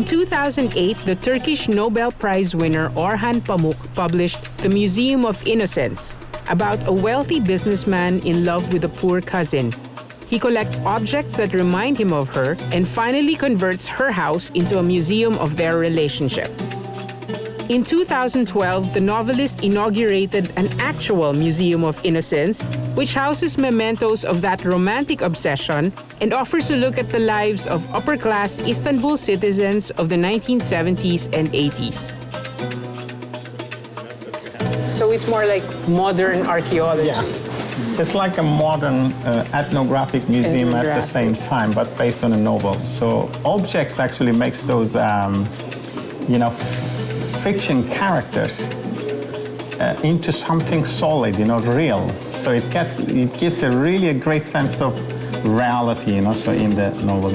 In 2008, the Turkish Nobel Prize winner Orhan Pamuk published The Museum of Innocence, about a wealthy businessman in love with a poor cousin. He collects objects that remind him of her and finally converts her house into a museum of their relationship. In 2012, the novelist inaugurated an actual Museum of Innocence, which houses mementos of that romantic obsession and offers a look at the lives of upper-class Istanbul citizens of the 1970s and 80s. So it's more like modern archaeology. Yeah. It's like a modern ethnographic museum at the same time, but based on a novel. So objects actually makes those, fiction characters into something solid, real. So it gives a really great sense of reality, so in the novel.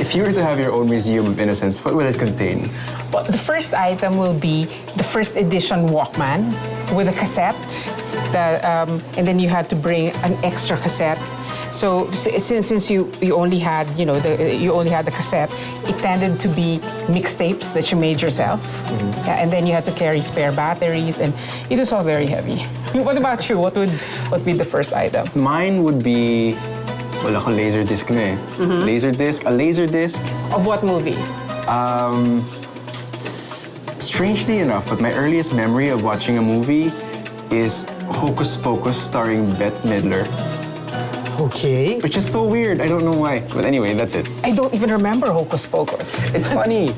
If you were to have your own Museum of Innocence, what would it contain? Well, the first item will be the first edition Walkman with a cassette, and then you had to bring an extra cassette. So since you only had the cassette, it tended to be mixtapes that you made yourself, and then you had to carry spare batteries, and it was all very heavy. What about you? What would be the first item? Mine would be, wala ko laser disc na eh. A laser disc. Of what movie? Strangely enough, but my earliest memory of watching a movie is Hocus Pocus starring Bette Midler. Okay. Which is so weird, I don't know why. But anyway, that's it. I don't even remember Hocus Pocus. It's funny.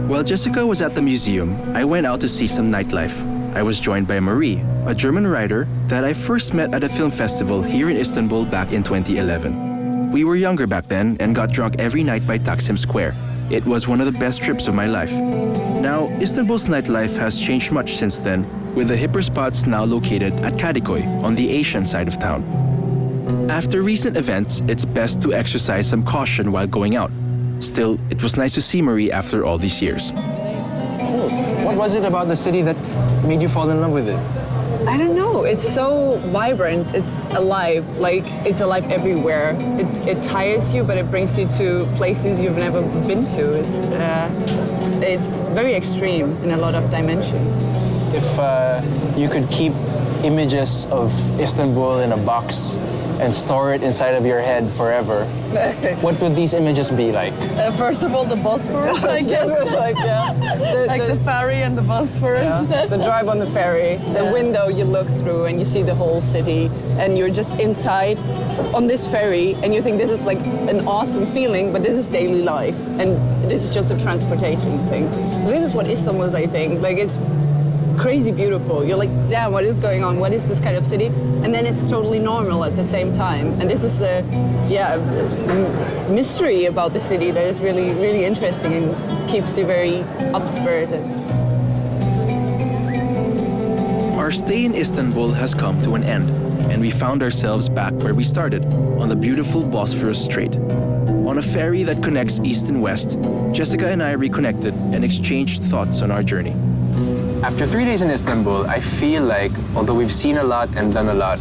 While Jessica was at the museum, I went out to see some nightlife. I was joined by Marie, a German writer that I first met at a film festival here in Istanbul back in 2011. We were younger back then and got drunk every night by Taksim Square. It was one of the best trips of my life. Now, Istanbul's nightlife has changed much since then, with the hipper spots now located at Kadıköy on the Asian side of town. After recent events, it's best to exercise some caution while going out. Still, it was nice to see Marie after all these years. What was it about the city that made you fall in love with it? I don't know. It's so vibrant. It's alive. Like, it's alive everywhere. It tires you, but it brings you to places you've never been to. It's very extreme in a lot of dimensions. If you could keep images of Istanbul in a box and store it inside of your head forever, what would these images be like? First of all, the Bosphorus, I guess. The ferry and the Bosphorus. Yeah. The drive on the ferry, the window you look through and you see the whole city, and you're just inside on this ferry, and you think this is like an awesome feeling, but this is daily life, and this is just a transportation thing. This is what Istanbul is, I think. Like, it's crazy beautiful. You're like, damn, what is going on? What is this kind of city? And then it's totally normal at the same time. And this is a mystery about the city that is really, really interesting and keeps you very up-spirited. Our stay in Istanbul has come to an end, and we found ourselves back where we started, on the beautiful Bosphorus Strait. On a ferry that connects east and west, Jessica and I reconnected and exchanged thoughts on our journey. After 3 days in Istanbul, I feel like, although we've seen a lot and done a lot,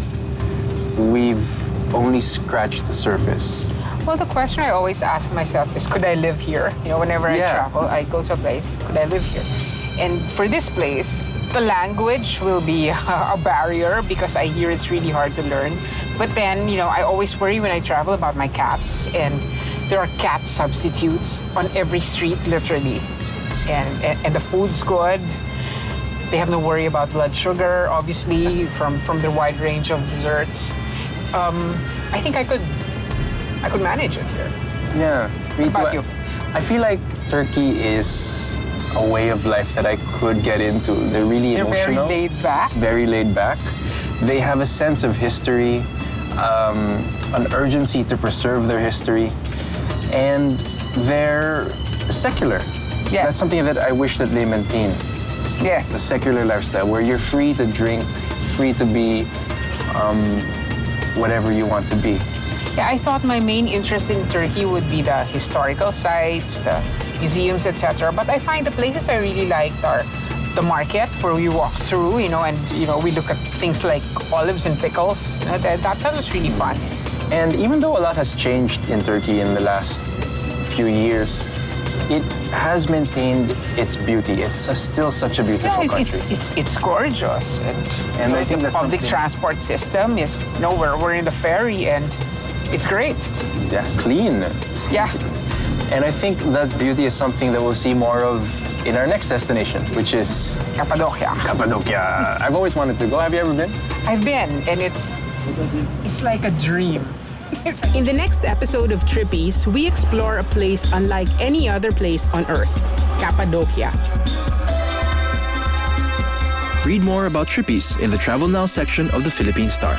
we've only scratched the surface. Well, the question I always ask myself is, could I live here? Whenever I travel, I go to a place, could I live here? And for this place, the language will be a barrier because I hear it's really hard to learn. But then, I always worry when I travel about my cats, and there are cat substitutes on every street, literally. And the food's good. They have no worry about blood sugar, obviously, from the wide range of desserts. I think I could manage it here. Yeah, me too. What about you? I feel like Turkey is a way of life that I could get into. They're really emotional. Very laid back. Very laid back. They have a sense of history, an urgency to preserve their history, and they're secular. Yes. That's something that I wish that they maintain. Yes. The secular lifestyle, where you're free to drink, free to be whatever you want to be. Yeah, I thought my main interest in Turkey would be the historical sites, the museums, etc. But I find the places I really liked are the market where we walk through, and we look at things like olives and pickles. That was really fun. And even though a lot has changed in Turkey in the last few years, it has maintained its beauty. It's still such a beautiful country. It's gorgeous, and I think the that's public something- transport system is. We're in the ferry, and it's great. Yeah, clean. Yeah. And I think that beauty is something that we'll see more of in our next destination, which is Cappadocia. Cappadocia. I've always wanted to go. Have you ever been? I've been, and it's like a dream. In the next episode of Trippies, we explore a place unlike any other place on Earth, Cappadocia. Read more about Trippies in the Travel Now section of the Philippine Star.